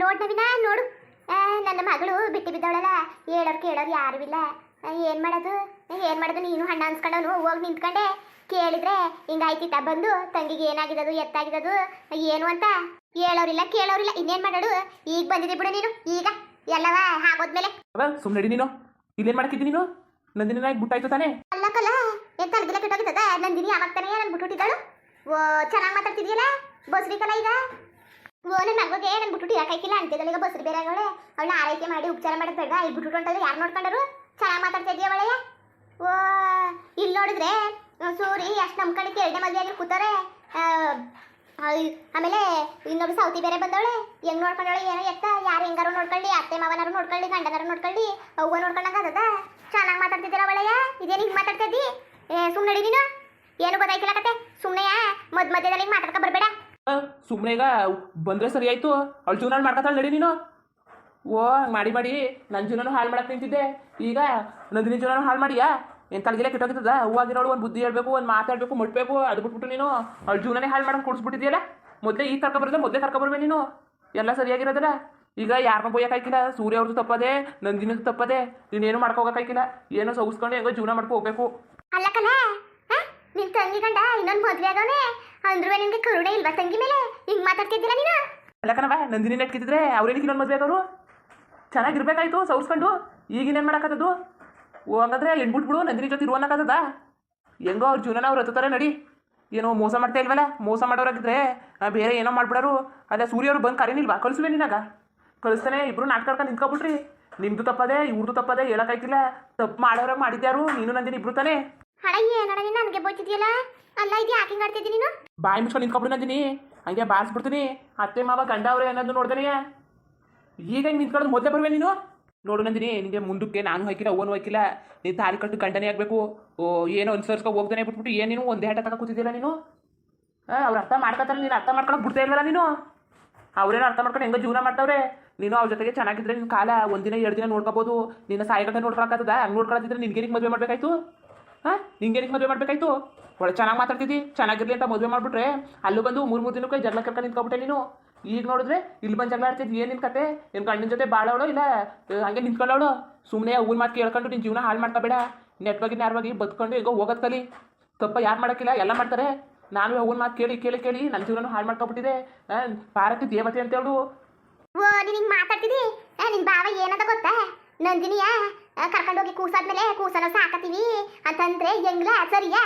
ನೋಡ್ ನವೀನ ನೋಡು. ನನ್ನ ಮಗಳು ಬಿಟ್ಟು ಬಿದ್ದವಳಲ್ಲ, ಹೇಳೋರು ಕೇಳೋರು ಯಾರು ಇಲ್ಲ. ಏನ್ ಮಾಡೋದು ಏನ್ ಮಾಡೋದು? ನೀನು ಹಣ್ಣ ಅನ್ಸ್ಕೊಂಡವನು ಹೋಗಿ ನಿಂತ್ಕೊಂಡೆ. ಕೇಳಿದ್ರೆ ಹಿಂಗಾಯ್ತಿತ್ತ ಬಂದು ತಂಗಿಗೆ ಏನಾಗಿದ್ದದು ಎತ್ತಾಗಿದ್ದದು ಏನು ಅಂತ ಹೇಳೋರಿಲ್ಲ ಕೇಳೋರಿಲ್ಲ. ಇನ್ನೇನ್ ಮಾಡೋದು? ಈಗ ಬಂದಿದೆ ಬಿಡು ನೀನು. ಈಗ ಎಲ್ಲವ ಆಗೋದ್ಮೇಲೆ ಸುಮ್ಮನೆ ನೀನು ಇಲ್ಲೇನ್ ಮಾಡಕ್ಕಿದ್ದೀನಿ ನೀನು? ನಂದಿನ ಬಿಟ್ಟಾಯ್ತು ತಾನೆ? ಅಲ್ಲಕ್ಕಲ್ಲ, ಏನ್ ತಲೆಗಿಲ್ಲ ಕೆಟ್ಟೋಗಿದ್ದದ? ನಂದಿನಿ ಯಾವಾಗ ತಾನೇ ನನ್ ಬಿಟ್ಬಿಟ್ಟಿದ್ದಾಳು. ಓ ಚೆನ್ನಾಗಿ ಮಾತಾಡ್ತಿದ್ಯಲ್ಲ, ಬಸ್ರಿಕಲ್ಲ ಈಗ. ಓ ನನ್ನ ಮಗಳಿಗೆ ನನ್ ಬಿಟ್ಬಿಟ್ಟು ಯಾಕಾಯ್ಕಿಲ್ಲ ಅಂತಿದ್ದಳು. ಈಗ ಬಸ್ರಿ ಬೇರೆ ಅವಳೆ, ಅವಳನ್ನ ಆರೈಕೆ ಮಾಡಿ ಉಪಚಾರ ಮಾಡೋದು ಬೇಡ. ಇಲ್ಲಿ ಬಿಟ್ಬಿಟ್ಟು ಹೊಂಟದ್ರೆ ಯಾರು ನೋಡ್ಕೊಂಡರು? ಚೆನ್ನಾಗಿ ಮಾತಾಡ್ತಾ ಇದೆಯಾ ಅವಳೆಯ? ಓ ಇಲ್ಲಿ ನೋಡಿದ್ರೆ ಸೂರಿ ಅಷ್ಟು ನಂಬ್ಕೊಂಡಿಕ್ಕೆ ಎರಡನೇ ಮದುವೆ ಆಗಿ ಕೂತಾರೆ. ಆಮೇಲೆ ಇನ್ನೊಬ್ರು ಸೌತಿ ಬೇರೆ ಬಂದವಳೆ. ಹೆಂಗ್ ನೋಡ್ಕೊಂಡವಳೆ ಏನೋ ಎತ್ತ? ಯಾರು ಹೆಂಗಾರು ನೋಡ್ಕೊಳ್ಳಿ, ಅತ್ತೆ ಮಾವನಾರು ನೋಡ್ಕೊಳ್ಳಿ, ಗಂಡನಾರು ನೋಡ್ಕೊಳ್ಳಿ, ಅವ್ವ ನೋಡ್ಕೊಂಡಂಗ ಅದದ. ಚೆನ್ನಾಗಿ ಮಾತಾಡ್ತಿದ್ದೀರ ಅವಳೆಯ. ಇದೇನು ಹಿಂಗೆ ಮಾತಾಡ್ತಾ ಇದ್ದಿ? ಸುಮ್ಮನೆ ನಡಿ ನೀನು. ಏನು ಗೊತ್ತಾಯ್ತಿಲ್ಲ ಕತೆ. ಸುಮ್ಮನೆ ಮಧ್ಯದಲ್ಲಿ ಮಾತಾಡ್ಕೊ ಬರಬೇಡ. ಸುಮ್ಮನೆ ಈಗ ಬಂದ್ರೆ ಸರಿ ಆಯ್ತು. ಅವಳು ಜೀವನ ಮಾಡ್ಕೊತಾಳೆ, ನಡಿ ನೀನು. ಓ ಮಾಡಿ ಮಾಡಿ ನನ್ನ ಜೀವನ ಹಾಳು ಮಾಡಕ್ಕೆ ನಿಂತಿದ್ದೆ. ಈಗ ನಂದಿನಿ ಜೀವನ ಹಾಳು ಮಾಡಿಯಾ? ಏನು ತಲೆಗಿಲ್ಲ ಕೆಟ್ಟೋಗಿರ್ತದ? ಹೂವಾಗಿರೋಳು ಒಂದು ಬುದ್ಧಿ ಹೇಳ್ಬೇಕು, ಒಂದು ಮಾತಾಡಬೇಕು, ಮುಟ್ಬೇಕು. ಅದು ಬಿಟ್ಬಿಟ್ಟು ನೀನು ಅವಳು ಜೀವನನೇ ಹಾಳು ಮಾಡಕ್ಕೆ ಕೊಡಿಸ್ಬಿಟ್ಟಿದ್ಯಲ್ಲ. ಮೊದಲೇ ಈಗ ಕರ್ಕೊಬರೋದ, ಮೊದಲೇ ಕರ್ಕೊಬರ್ಬೇಕು ನೀನು. ಎಲ್ಲ ಸರಿಯಾಗಿರೋದಲ್ಲ. ಈಗ ಯಾರನ್ನೂ ಬೋಯಕ್ಕಾಯ್ಕಿಲ್ಲ. ಸೂರ್ಯ ಅವ್ರದ್ದು ತಪ್ಪದೆ, ನಂದಿನದು ತಪ್ಪದೆ. ನೀನೇನು ಮಾಡ್ಕೋಬೇಕಾಯ್ಕಿಲ್ಲ. ಏನೋ ಸೌಗಿಸ್ಕೊಂಡು ಹೆಂಗೋ ಜೀವನ ಮಾಡ್ಕೊ ಹೋಗ್ಬೇಕು. ಅಲ್ಲಕ್ಕಲ್ಲ, ನಿನ್ ತಂಗಿ ಗಂಡ ಇನ್ನೊಂದು ಮದುವೆ ಆಗೋನೆ ಅಂದ್ರೂ ನಿನ್ಗೆ ಕರುಣೆ ಇಲ್ವಾ ತಂಗಿ ಮೇಲೆ? ಹಿಂಗ್ ಮಾತಾಡ್ತಿದ್ದಿಲ್ಲ ನೀನು? ಅಲ್ಲಕ್ಕನವ ನಂದಿನಿ ನೆಟ್ಕಿದ್ರೆ ಅವ್ರೇನಕ್ಕೆ ಇನ್ನೊಂದು ಮದುವೆ ಆಗೋರು? ಚೆನ್ನಾಗಿರ್ಬೇಕಾಯ್ತು ಸೌಸ್ಕೊಂಡು. ಈಗಿನೇನು ಮಾಡೋಕ್ಕದು? ಓ ಹಂಗಂದ್ರೆ ಬಿಟ್ಬಿಡು, ನಂದಿನಿ ಜೊತೆ ಇರುವನ್ನಕ್ಕದ? ಹೆಂಗೋ ಅವ್ರ ಜೀವನ ಅವ್ರು ಹತ್ತುತ್ತಾರೆ, ನಡಿ. ಏನೋ ಮೋಸ ಮಾಡ್ತಾ ಇಲ್ವಲ್ಲ? ಮೋಸ ಮಾಡೋರಾಗಿದ್ರೆ ಬೇರೆ ಏನೋ ಮಾಡ್ಬಿಡೋರು. ಅಲ್ಲ ಸೂರ್ಯವ್ರು ಬಂದು ಕರೀನಿಲ್ವಾ? ಕಳಿಸುವೆ ನಿನ್ನಾಗ? ಕಳಿಸ್ತಾನೆ. ಇಬ್ರು ನಾಟಕ ನಿಂತ್ಕೊಬಿಟ್ರಿ. ನಿಮ್ದು ತಪ್ಪದೆ, ಇವ್ರದ್ದು ತಪ್ಪದೆ, ಹೇಳೋಕ್ಕಾಯ್ತಿಲ್ಲ. ತಪ್ಪು ಮಾಡೋರಾಗ ಮಾಡಿದ್ಯಾರು? ನೀನು ನಂದಿನಿ ಇಬ್ರು ತಾನೆ? ಹಡ ಏನಡ ನೀನು ನನಗೆ ಬೋಚಿದ್ಯಲ್ಲ? ಅಲ್ಲ ಇದು ಯಾಕೆ ಹಿಂಗೆ ಆಡ್ತಿದ್ದೀನಿ ನೀನು? ಬಾಯಿ ಮುಚ್ಕೊಂಡು ನಿಂತ್ಕೊಬಿಡು ನಂದಿನಿ. ಹಂಗೆ ಬಾರಿಸ್ಬಿಡ್ತೀನಿ. ಅತ್ತೆ ಮಾವ ಗಂಡ ಅವ್ರೆ ಅನ್ನೋದು ನೋಡ್ದಾನೆ. ಈಗ ಹಿಂಗೆ ನಿಂತ್ಕೊಳ್ಳೋದು ಮೊದಲೇ ಬರುವೆ ನೀನು? ನೋಡು ನಂದಿನಿ, ನಿನಗೆ ಮುಂದಕ್ಕೆ ನಾನು ಹಾಕಿಲ್ಲ, ಓನು ಹಾಕಿಲ್ಲ. ನೀನು ತಾಳಿ ಕಟ್ಟು ಗಂಡನೇ ಆಗಬೇಕು. ಓ ಏನೋ ಅನ್ಸರ್ಸ್ಕೊ ಹೋಗ್ತಾನೆ ಬಿಟ್ಬಿಟ್ಟು ಏನೇನು ಒಂದೇ ಆಟ ತಗೋ ಕೂತಿದ್ದಿಲ್ಲ ನೀನು. ಅವ್ರು ಅರ್ಥ ಮಾಡ್ಕೊತಾರೆ, ನೀನು ಅರ್ಥ ಮಾಡ್ಕೊಳಕ್ಕೆ ಬಿಡ್ತಾ ಇಲ್ವಲ್ಲ ನೀನು. ಅವ್ರೇನೋ ಅರ್ಥ ಮಾಡ್ಕೊಂಡು ಹೆಂಗೋ ಜೀವನ ಮಾಡ್ತಾವ್ರೆ. ನೀನು ಅವ್ರ ಜೊತೆಗೆ ಚೆನ್ನಾಗಿದ್ರೆ ನಿನ್ನ ಕಾಲ ಒಂದಿನ 2 ದಿನ ನೋಡ್ಕೋಬೋದು. ನಿನ್ನ ಸಾಯಿಗಂಟೆ ನೋಡ್ಕೊಳಕ್ಕಾಗ್ತದ? ಹಂಗೆ ನೋಡ್ಕೊಳತ್ತಿದ್ರೆ ನಿನ್ಗೇನಿಗೆ ಮದುವೆ ಮಾಡಬೇಕಾಯ್ತು? ನಿಂಗೇನಿಗೆ ಮದುವೆ ಮಾಡಬೇಕಾಯ್ತು? ಒಳ್ಳೆ ಚೆನ್ನಾಗಿ ಮಾತಾಡ್ತಿದ್ದಿ. ಚೆನ್ನಾಗಿರ್ಲಿ ಅಂತ ಮದುವೆ ಮಾಡಿಬಿಟ್ರೆ ಅಲ್ಲೂ ಬಂದು 3 ದಿನಕ್ಕೆ ಜಗಳ ಕರ್ಕೊಂಡು ನಿಂತ್ಕೊಬಿಟ್ಟೆ ನೀನು. ಈಗ ನೋಡಿದ್ರೆ ಇಲ್ಲಿ ಬಂದು ಜಗಳ ಆಡ್ತಿದ್ವಿ. ಏನು ನಿನ್ನ ಕತೆ? ಏನು ಗಂಡನ ಜೊತೆ ಬಾಳವಳು ಇಲ್ಲ ಹಂಗೆ ನಿಂತ್ಕೊಳ್ಳೋಳು? ಸುಮ್ಮನೆ ಊರ್ ಮಾತು ಕೇಳ್ಕೊಂಡು ನಿನ್ನ ಜೀವನ ಹಾಳು ಮಾಡ್ಕೋಬೇಡ. ನೆಟ್ವಾಗಿ ನೇರವಾಗಿ ಬದುಕೊಂಡು ಈಗ ಹೋಗೋದು ಕಲಿ. ತಪ್ಪ ಯಾರು ಮಾಡೋಕ್ಕಿಲ್ಲ, ಎಲ್ಲ ಮಾಡ್ತಾರೆ. ನಾನು ಅವ್ನ ಮಾತು ಕೇಳಿ ಕೇಳಿ ಕೇಳಿ ನನ್ನ ಜೀವನ ಹಾಳು ಮಾಡ್ಕೊಬಿಟ್ಟಿದೆ. ಭಾರತಿ ದೇವತೆ ಅಂತೇಳು. ಓ ನೀನು ಹಿಂಗೆ ಮಾತಾಡ್ತಿದ್ದಿ? ನಿನ್ನ ಭಾವ ಏನಂತ ಗೊತ್ತಾ? ನಂದಿನಿಯ ಕರ್ಕೊಂಡೋಗಿ ಕೂಸಾದ್ಮೇಲೆ ಕೂಸನ ಸಾಕತ್ತೀವಿ ಅಂತಂದ್ರೆ ಹೆಂಗ್ಲ ಸರಿಯಾ?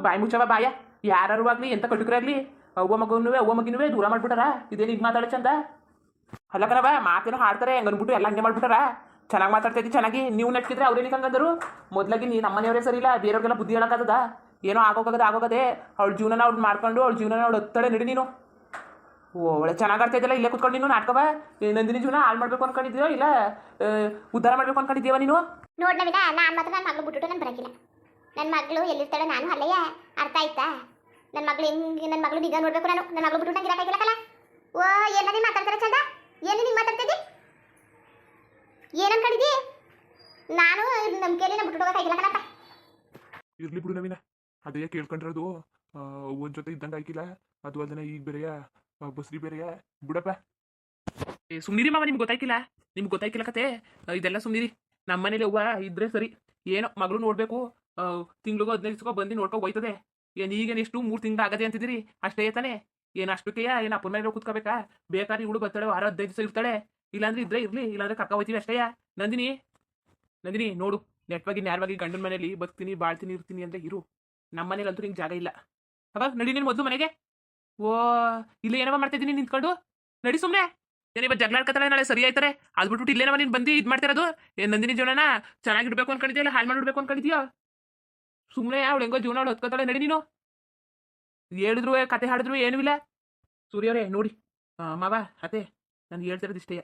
ಬಾಯಿ ಮುಚ್ಚವ ಬಾಯ. ಯಾರು ಆಗಲಿ ಎಂತ ಕಟುಕರಾಗಲಿ ಅವ್ವ ಮಗಿನೂ ದೂರ ಮಾಡ್ಬಿಟ್ಟಾರ. ಇದೇನು ಈಗ ಮಾತಾಡೋ ಚಂದ? ಅಲ್ಲಕನವ ಮಾತೇನೋ ಹಾಡ್ತಾರೆ ಹಂಗೆ ಅಂದ್ಬಿಟ್ಟು ಎಲ್ಲ ಹಂಗೆ ಮಾಡ್ಬಿಟ್ಟಾರ. ಚೆನ್ನಾಗಿ ಮಾತಾಡ್ತಾ ಚೆನ್ನಾಗಿ. ನೀವು ನೆಟ್ಕಿದ್ರೆ ಅವ್ರೇನಿಗೆ ಹಂಗಂದರು? ಮೊದಲಾಗಿ ನೀ ನಮ್ಮನೆಯವರೇ ಸರಿ ಇಲ್ಲ, ಬೇರೆಯವ್ರಿಗೆಲ್ಲ ಬುದ್ಧಿ ಹೇಳೋಕ್ಕಾಗದ? ಏನೋ ಆಗೋಗದೆ ಅವಳ ಜೀವನ ಅವ್ಳು ಮಾಡ್ಕೊಂಡು ಅವಳ ಜೀವನ ಅವಳು ಹತ್ತಳೆ ನಡಿ ನೀನು. ಒಳ್ಳೆ ಚೆನ್ನಾಗಿ ಆಡ್ತಾ ಇದ್ದಲ್ಲ, ಇಲ್ಲೇ ಕುತ್ಕೊಂಡು ನೀನು ನಾಟಕವ. ನಂದಿನಿ ಜೀವನ ಹಾಳು ಮಾಡ್ಬೇಕು ಅನ್ಕೊಂಡಿದ್ಯೋ ಇಲ್ಲ ಉದ್ಧಾರ ಮಾಡ್ಬೇಕು ಅನ್ಕೊಂಡಿದ್ದೀವ ನೀನು? ನೋಡ್ ನವೀನ, ನಾನು ಮಾತ್ರ ನನ್ನ ಮಗಳು ಬಿಟ್ಬಿಟ್ಟು ನಾನು ಬರಂಗಿಲ್ಲ. ನನ್ನ ಮಗಳು ಎಲ್ಲಿರ್ತಾಳೆ ನಾನು ಅಲ್ಲಯ್ಯ. ಅರ್ಥ ಆಯ್ತಾ? ನನ್ನ ಮಗಳು ಹೆಂಗೆ, ನನ್ನ ಮಗಳು ನಿಗ ನೋಡ್ಬೇಕು ನಾನು. ನನ್ನ ಮಗಳು ಬಿಟ್ಟು ನಂಗೆ ಇರಕ್ಕಾಗಿಲ್ಲಕಲ್ಲ. ಓ ಎಲ್ಲ ನೀನು ಮಾತಾಡ್ತಾರೆ ಚಂದ? ಏನು ನೀನು ಮಾತಾಡ್ತಿದ್ದಿ? ಏನು ಅನ್ಕೊಂಡಿದ್ದಿ? ನಾನು ನಂಬಿಕೆಯಲ್ಲಿ ನಾನು ಬಿಟ್ಟು ಹೋಗೋಕ್ಕಾಗಿಲ್ಲಕಲ್ಲಪ್ಪ. ಇರ್ಲಿ ಬಿಡು ನವೀನ, ಅದೇ ಕೇಳ್ಕೊಂಡಿರೋದು. ಒಂದ್ ಜೊತೆ ಇದ್ದಂಗೆ ಆಯ್ಕಿಲ್ಲ. ಅದು ಅದನ್ನ ಈಗ ಬೇರೆಯ ಬಸ್ರಿ ಬೇರೆಯ ಬಿಡಪ್ಪ. ಸುಮ್ನಿರಿ ಮಾವ, ನಿಮ್ಗೆ ಗೊತ್ತಾಯ್ಕಿಲ್ಲ. ನಿಮ್ಗೆ ಗೊತ್ತಾಯ್ಕಿಲ್ಲ ಕತೆ ಇದೆಲ್ಲ. ಸುಮ್ನಿರಿ. ನಮ್ಮ ಮನೇಲಿ ಅವ್ವ ಇದ್ರೆ ಸರಿ. ಏನೋ ಮಗಳು ನೋಡ್ಬೇಕು, ತಿಂಗ್ಳಿಗೂ 15 ದಿವಸಕ್ಕೋ ಬಂದು ನೋಡ್ಕೊ ಹೋಯ್ತದೆ. ಏನು ಈಗೇನು ಎಷ್ಟು 3 ತಿಂಗಳು ಆಗದೆ ಅಂತಿದ್ದೀರಿ? ಅಷ್ಟೇ ತಾನೆ? ಏನು ಅಷ್ಟಕ್ಕೆಯ ಏನು ಅಪ್ಪನ ಮೇಲೆ ಕೂತ್ಕೋಬೇಕಾ? ಬೇಕಾದ್ರೆ ಇವಳು ಬರ್ತಾಳೆ, ವಾರ 15 ದಿವಸ ಇರ್ತಾಳೆ. ಇಲ್ಲಾಂದ್ರೆ ಇದ್ರೆ ಇರಲಿ, ಇಲ್ಲಾಂದ್ರೆ ಕರ್ಕೊ ಹೋಯ್ತೀವಿ ಅಷ್ಟೇಯ. ನಂದಿನಿ ನೋಡು, ನೆಟ್ವಾಗಿ ನ್ಯಾರವಾಗಿ ಗಂಡನ ಮನೇಲಿ ಬರ್ತೀನಿ, ಬಾಳ್ತೀನಿ, ಇರ್ತೀನಿ ಅಂದರೆ ಇರು. ನಮ್ಮ ಮನೇಲಿ ಅಂತೂ ನಿಂಗೆ ಜಾಗ ಇಲ್ಲ. ಅವಾಗ ನಡಿ ನೀನು ಮೊದಲು ಮನೆಗೆ. ಓ ಇಲ್ಲ ಏನವ ಮಾಡ್ತಿದ್ದೀನಿ ನಿಂತ್ಕೊಂಡು? ನಡಿ ಸುಮ್ಮನೆ. ಏನಿವ ಜಗಳ ಆಡ್ಕತ್ತಾಳೆ, ನಾಳೆ ಸರಿ ಆಯ್ತಾರೆ. ಅದು ಬಿಟ್ಬಿಟ್ಟು ಇಲ್ಲೇನವ ನೀನು ಬಂದು ಇದು ಮಾಡ್ತಿರೋದು? ನಂದಿನಿ ಜೀವನನ ಚೆನ್ನಾಗಿಡ್ಬೇಕು ಅನ್ಕೊಂಡಿದ್ಯಾ ಇಲ್ಲ ಹಾಳು ಮಾಡಿಬಿಡ್ಬೇಕು ಅನ್ಕೊಂಡಿದ್ಯಾ? ಸುಮ್ಮನೆ ಅವಳು ಹೆಂಗೋ ಜೀವನ ಅವಳು ಹೊತ್ಕೊತಾಳೆ. ನಡಿ ನೀನು. ಹೇಳಿದ್ರು ಕತೆ ಹಾಡಿದ್ರು ಏನೂ ಇಲ್ಲ. ಸೂರ್ಯವರೇ ನೋಡಿ, ಮಾವ ಅತ್ತೆ ನಾನು ಹೇಳ್ತಿರೋದು ಇಷ್ಟೇ.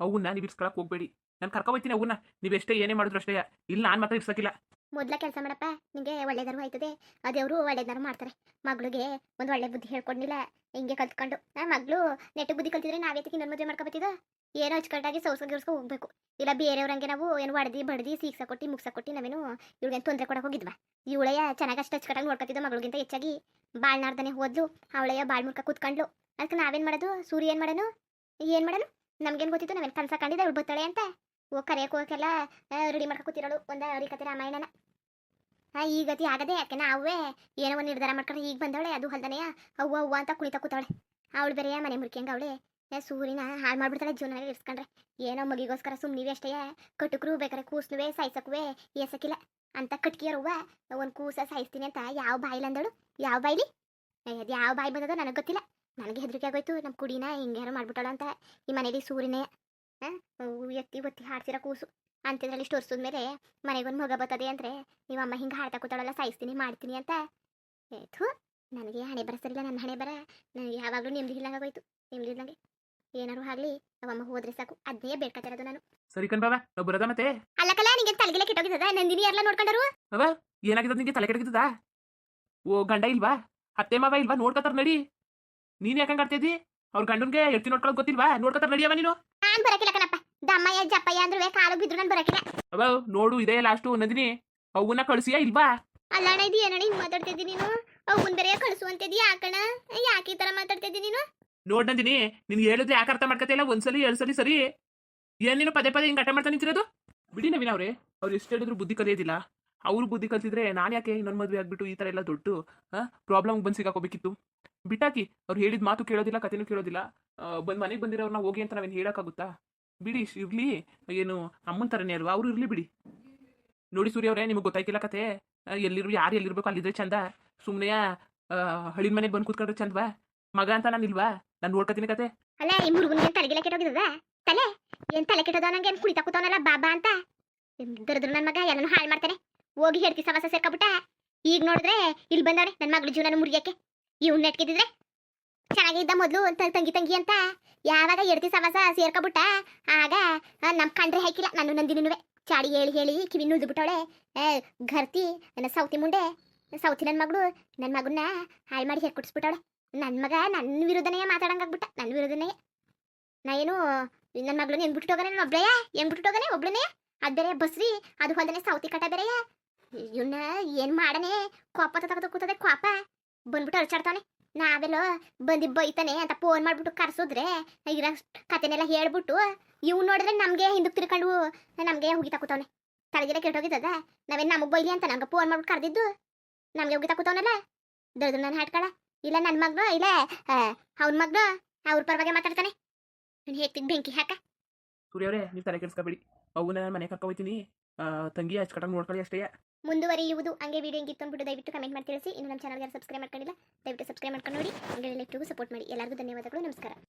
ಅವನ್ನ ನೀವು ಇರ್ಸ್ಕೊಳಕ್ಕೆ ಹೋಗ್ಬೇಡಿ. ನಾನು ಕರ್ಕೊಬೋಯ್ತೀನಿ ಅವನ್ನ. ನೀವೆಷ್ಟೇ ಏನೇ ಮಾಡಿದ್ರು ಅಷ್ಟೇ. ಇಲ್ಲಿ ನಾನು ಮಾತ್ರ ಇರ್ಸಕ್ಕಿಲ್ಲ. ಮೊದಲ ಕೆಲಸ ಮಾಡಪ್ಪ, ನಿಮಗೆ ಒಳ್ಳೇದಾರು ಆಯ್ತದೆ. ಅದೇವರು ಒಳ್ಳೇದಾರು ಮಾಡ್ತಾರೆ. ಮಗಳಿಗೆ ಒಂದು ಒಳ್ಳೆ ಬುದ್ಧಿ ಹೇಳ್ಕೊಂಡಿಲ್ಲ, ಹಿಂಗೆ ಕಲ್ತ್ಕೊಂಡು. ಮಗಳು ನೆಟ್ಟು ಬುದ್ಧಿ ಕಲ್ತಿದ್ರೆ ನಾವೇತಕ್ಕೆ ಇನ್ನೊಂದು ಮದುವೆ ಮಾಡ್ಕೊಬತ್ತಿದ? ಏನೋ ಅಚ್ಚುಕಟ್ಟಾಗಿ ಸೌಸ್ಕೊ ಹೋಗ್ಬೇಕು. ಇಲ್ಲ ಬೇರೆಯವ್ರಂಗೆ ನಾವು ಏನು ಹೊಡೆದಿ ಬಡ್ದಿ ಸೀಕ್ಸ ಕೊಟ್ಟು ಮುಗ್ಸ ಕೊಟ್ಟು ನಾವೇನು ಇವ್ಳಿಗೇನು ತೊಂದರೆ ಕೊಡಕ್ಕೆ ಹೋಗಿದ್ವಾ? ಇವಳೆಯ ಚೆನ್ನಾಗಿ ಅಷ್ಟು ಅಚ್ಚುಕಟ್ಟಾಗಿ ನೋಡ್ಕೊತಿದ್ದ ಮಗಳಿಗಿಂತ ಹೆಚ್ಚಾಗಿ. ಬಾಳ್ನಾರ್ದನೆ ಹೋದ್ಲು, ಅವಳೆಯ ಬಾಳ್ ಮುರ್ಕ ಕೂತ್ಕೊಂಡ್ಲು. ಅದಕ್ಕೆ ನಾವೇನು ಮಾಡೋದು? ಸೂರ್ಯ ಏನು ಮಾಡೋನು? ನಮ್ಗೇನು ಗೊತ್ತಿತ್ತು ನಾವೇನು ಕನ್ಸ ಕಂಡಿದ್ದೆ ಅವಳು ಬರ್ತಾಳೆ ಅಂತ ಕರೆಯಕ್ಕೆ ಹೋಗಕ್ಕೆಲ್ಲ ರೆಡಿ ಮಾಡ್ಕೊ ಕೂತಿರೋಳು ಒಂದು ಹರಿಕತೆ ರಾಮಾಯಣನ ಈ ಗತಿ ಆಗದೆ ಯಾಕೆ ನಾವೇ ಏನೋ ಒಂದು ನಿರ್ಧಾರ ಮಾಡ್ಕೊಂಡು ಈಗ ಬಂದವಳೆ ಅದು ಹೊಲ್ದನೆಯ ಅವ್ವ ಅವ್ವ ಅಂತ ಕುಣಿತಾ ಕೂತವಳೆ ಅವಳು ಬೇರೆ ಮನೆ ಮುರ್ಕಿಯಂಗೆ ಅವಳೆ ಸೂರಿನ ಹಾಳು ಮಾಡ್ಬಿಡ್ತಾಳೆ ಜೀವನ ಇರಿಸ್ಕೊಂಡ್ರೆ ಏನೋ ಮಗಿಗೋಸ್ಕರ ಸುಮ್ಮನಿವೆ ಅಷ್ಟೇ ಕಟುಕರು ಬೇಕಾರೆ ಕೂಸ್ನುವೆ ಸಾಯ್ಸಕ್ಕುವೆ ಏಸಕ್ಕಿಲ್ಲ ಅಂತ ಕಟ್ಕಿಯರವ್ವ ಒಂದು ಕೂಸ ಸಾಯಿಸ್ತೀನಿ ಅಂತ ಯಾವ ಬಾಯಿಲ್ಲ ಅಂದಳು ಯಾವ ಬಾಯಿಲಿ ಅದು ಯಾವ ಬಾಯಿ ಬಂದದೋ ನನಗೆ ಗೊತ್ತಿಲ್ಲ ನನಗೆ ಹೆದರಿಕೆ ಆಗೋಯ್ತು ನಮ್ಮ ಕುಡಿನ ಹಿಂಗ್ಯಾರು ಮಾಡ್ಬಿಟ್ಟಳ ಅಂತ ಈ ಮನೇಲಿ ಸೂರಿನೇ ಎತ್ತಿ ಒತ್ತಿ ಹಾಡ್ತಿರೋ ಕೂಸು ಅಂತಿದ್ರಲ್ಲಿ ಇಷ್ಟು ಮೇಲೆ ಮನೆಗೊಂದು ಮಗ ಬರ್ತದೆ ಅಂದರೆ ನೀವು ಅಮ್ಮ ಹಿಂಗೆ ಹಾಡ್ತಾ ಕೂತಾಳಲ್ಲ ಸಾಯಿಸ್ತೀನಿ ಮಾಡ್ತೀನಿ ಅಂತ ಥೂ ನನಗೆ ಹಣೆ ಬರ ಸರಿಲ್ಲ ನನ್ನ ಹಣೆ ಬರ ನನಗೆ ಯಾವಾಗಲೂ ನೆಮ್ಮದಿ ಇಲ್ಲಂಗಾಗೋಯ್ತು ನೆಮ್ಮದಿ ಇಲ್ಲಂಗೆ ಏನಾರು ಆಗಲಿ ಅವಮ್ಮ ಹೋದ್ರೆ ಸಾಕು ಅದನ್ನೇ ಬೇಡ್ಕೊತಿರೋದು ನಾನು ಸರಿ ಕಣ್ ಬಾವ ನಾವು ಬರೋದ ಮತ್ತೆ ಅಲ್ಲಕಲ್ಲ ನಿಂಗೆ ತಲೆಗೆಲ್ಲ ಕೆಟ್ಟೋಗಿದ್ದದ ನಂದಿನಿ ಎಲ್ಲ ನೋಡ್ಕೊಂಡರು ಅವ ಏನಾಗಿದ್ದದ ನಿಂಗೆ ತಲೆ ಕೆಡಗಿದ್ದದ ಓ ಗಂಡ ಇಲ್ವಾ ಅತ್ತೆ ಮಾವ ಇಲ್ವಾ ನೋಡ್ಕೊತಾರ ನಡಿ ನೀನ್ ಯಾಕಂಗ್ ಆಡ್ತಿದ್ದಿ ಅವ್ರ ಗಂಡನ್ಗೆ ಎಡ್ತಿ ನೋಡ್ಕೊಳಕ್ ಗೊತ್ತಿಲ್ವಾ ನೋಡ್ಕೊತಾರ ನಡಿಯವ ನೀನು ನಾನು ಬರಕಿಲ್ಲ ಕಣಪ್ಪ ದಮ್ಮಯ್ಯ ಜಪ್ಪಯ್ಯ ಅಂದ್ರೆ ಕಾಲು ಬಿದ್ರು ನಾನು ಬರಕಿಲ್ಲ ಅವ ನೋಡು ಇದೇ ಲಾಸ್ಟು ನಂದಿನಿ ಅವನ್ನ ಕಳ್ಸಿಯಾ ಇಲ್ವಾ ಅಲ್ಲಣ್ಣ ಇದು ಏನಣ್ಣ ಹಿಂಗ್ ಮಾತಾಡ್ತಿದ್ದಿ ನೀನು ಅವ್ನ್ ಬೇರೆ ಕಳಿಸು ಅಂತಿದ್ದಿ ಯಾಕಣ್ಣ ಯಾಕೆ ಈ ತರ ಮಾತಾಡ್ತಿದ್ದಿ ನೀನು ನೋಡ್ ನಂದಿನಿ ನಿನ್ಗೆ ಹೇಳಿದ್ರೆ ಯಾಕೆ ಅರ್ಥ ಮಾಡ್ಕತಿಲ್ಲ ಒಂದ್ಸಲಿ ಎರಡ್ ಸಲಿ ಸರಿ ಏನ್ ನೀನು ಪದೇ ಪದೇ ಹಿಂಗ್ ಅಟ ಮಾಡ್ತಾ ನಿಂತಿರೋದು ಬಿಡಿ ನವೀನ್ ಅವ್ರೆ ಅವ್ರು ಎಷ್ಟು ಹೇಳಿದ್ರು ಬುದ್ಧಿ ಕಲಿಯೋದಿಲ್ಲ ಅವ್ರು ಬುದ್ಧಿ ಕಲ್ತಿದ್ರೆ ನಾನು ಯಾಕೆ ಇನ್ನೊಂದು ಮದುವೆ ಆಗ್ಬಿಟ್ಟು ಈ ತರ ಎಲ್ಲ ದೊಡ್ಡ ಪ್ರಾಬ್ಲಮ್ ಬಂದು ಸಿಗಾಕೋಬೇಕಿತ್ತು ಬಿಟ್ಟಾಕಿ ಅವ್ರು ಹೇಳಿದ ಮಾತು ಕೇಳೋದಿಲ್ಲ ಕತೆನೂ ಕೇಳೋದಿಲ್ಲ ಬಂದ್ ಮನೆಗೆ ಬಂದಿರೋರ್ನ ಹೋಗಿ ಅಂತ ನಾವೇನು ಹೇಳಕ್ಕಾಗುತ್ತಾ ಬಿಡಿ ಇರ್ಲಿ ಏನು ಅಮ್ಮನ ಥರನೇ ಅಲ್ವಾ ಅವ್ರು ಇರ್ಲಿ ಬಿಡಿ ನೋಡಿ ಸೂರ್ಯ ಅವರೇ ನಿಮಗೆ ಗೊತ್ತಾಯ್ತಿಲ್ಲ ಕತೆ ಯಾರು ಎಲ್ಲಿರ್ಬೇಕು ಅಲ್ಲಿದ್ರೆ ಚಂದ ಸುಮ್ಮನೆ ಹಳಿನ ಮನೆಗೆ ಬಂದು ಕೂತ್ಕೊಂಡ್ರೆ ಚಂದವಾ ಮಗ ಅಂತ ನಾನು ಇಲ್ವಾ ನಾನು ನೋಡ್ಕೊತೀನಿ ಕತೆ ಅಲ್ಲ ಈ ಮುರುಗನ್ಗೆ ತಲೆಗೆಲ್ಲ ಕೆಟ್ಟೋಗಿದ್ದದ ತಲೆ ಏನ್ ತಲೆ ಕೆಟ್ಟದ ನಂಗೆ ಏನ್ ಕುಡಿತಾ ಕೂತವನಲ್ಲ ಬಾಬಾ ಅಂತ ದರದ್ರ ನನ್ನ ಮಗ ಎಲ್ಲನೂ ಹಾಳು ಮಾಡ್ತಾನೆ ಹೋಗಿ ಹೇಳ್ತಿ ಸವಾಸ ಸೇರ್ಕೊಬಿಟ್ಟ ಈಗ ನೋಡಿದ್ರೆ ಇಲ್ಲಿ ಬಂದವನೆ ನನ್ನ ಮಗಳ ಜೀವನ ಮುರಿಯಕ್ಕೆ ಇವ್ನ ನೆಟ್ಕಿದ್ರೆ ಚೆನ್ನಾಗಿದ್ದ ಮೊದಲು ತಂಗಿ ಅಂತ ಯಾವಾಗ ಎಡ್ತಿ ಸವಾಸ ಸೇರ್ಕೊಬಿಟ್ಟ ಆಗ ನಮ್ ಕಂಡ್ರೆ ಹಾಕಿಲ್ಲ ನಾನು ನಂದಿನಿನುವೆ ಚಾಡಿ ಹೇಳಿ ಹೇಳಿ ಕಿವಿ ನುಳ್ದು ಬಿಟ್ಟವಳೆ ಘರ್ತಿ ನನ್ನ ಸೌತಿ ಮುಂಡೆ ಸೌತಿ ನನ್ನ ಮಗನ್ನ ಹಾಳು ಮಾಡಿ ಹೇರ್ಕೊಟ್ಸ್ಬಿಟ್ಟವಳೆ ನನ್ನ ಮಗ ನನ್ನ ವಿರುದ್ಧನೇ ಮಾತಾಡಂಗಾಗ್ಬಿಟ್ಟ ನನ್ನ ವಿರುದ್ಧನೇ ನಾ ಏನು ನನ್ನ ಮಗಳು ಹೆಂಗ್ ಬಿಟ್ಟು ನಾನು ಒಬ್ಳೆಯ ಹೆಂಗ್ ಬಿಟ್ಟು ಹೋಗನೆ ಒಬ್ಳನೇ ಅದು ಬೇರೆ ಬಸ್ರಿ ಅದು ಹೊಲ್ದನೆ ಸೌತಿ ಕಟ ಬೇರೆಯ ಇವನ್ನ ಏನ್ ಮಾಡನೆ ಕೋಪ ತಗದು ಕೂತದೆ ಕೋಪ ಬಂದ್ಬಿಟ್ಟು ಅರ್ಚಾಡ್ತಾನೆ ನಾವೆಲ್ಲೋ ಬಂದಿ ಬೈತಾನೆ ಅಂತ ಫೋನ್ ಮಾಡ್ಬಿಟ್ಟು ಕರ್ಸಿದ್ರೆ ಇರೋ ಕತೆನೆಲ್ಲ ಹೇಳ್ಬಿಟ್ಟು ಇವ್ ನೋಡಿದ್ರೆ ನಮ್ಗೆ ಹಿಂದಕ್ಕೆ ತಿರ್ಕೊಂಡು ನಮ್ಗೆ ಹುಗಿತಾ ಕೂತವನೆ ತಲೆಗಿರ ಕೆಟ್ಟೋಗಿದ್ದದ ನಾವೇನು ನಮಗೆ ಬೈಲಿ ಅಂತ ನಮ್ಗೆ ಫೋನ್ ಮಾಡ್ಬಿಟ್ಟು ಕರೆದಿದ್ದು ನಮ್ಗೆ ಹುಗಿತಾ ಕೂತವನಲ್ಲ ದೊಡ್ಡ ನಾನು ಹಾಡ್ಕಳ ಇಲ್ಲ ನನ್ನ ಮಗ್ನು ಇಲ್ಲ ಅವ್ನ ಮಗ್ನು ಅವ್ರ ಪರವಾಗಿ ಮಾತಾಡ್ತಾನೆ ನಾನು ಹೇಳ್ತಿದ್ ಬೆಂಕಿ ಹಾಕ ಸೂರ್ಯ ಅವರೇ ನೀವು ತಲೆ ಕೆಡಿಸ್ಕೊಬೇಡಿ ಅವನ್ನ ನಾನು ಮನೆ ಕರ್ಕೊ ಹೋಗ್ತೀನಿ ತಂಗಿ ಅಚ್ಚುಕಟ್ಟಾಗಿ ನೋಡ್ಕೊಳ್ಳಿ ಅಷ್ಟೇ ಮುಂದುವರಿಯುವುದು ಹಂಗೆ ವಿಡಿಯೋ ಹೆಂಗಿತ್ತು ಅಂದ್ಬಿಟ್ಟು ದಯವಿಟ್ಟು ಕಮೆಂಟ್ ಮಾಡಿ ತಿಳಿಸಿ ಇನ್ನು ನಮ್ಮ ಚಾನಲ್ಗೆ ಸಬ್ಸ್ಕ್ರೈಬ್ ಮಾಡ್ಕೊಂಡಿಲ್ಲ ದಯವಿಟ್ಟು ಸಬ್ಸ್ಕ್ರೈಬ್ ಮಾಡ್ಕೊಂಡು ನೋಡಿ ಹಂಗೆ ಎಲ್ಲರಿಗೂ ಸಪೋರ್ಟ್ ಮಾಡಿ ಎಲ್ಲರಿಗೂ ಧನ್ಯವಾದಗಳು ನಮಸ್ಕಾರ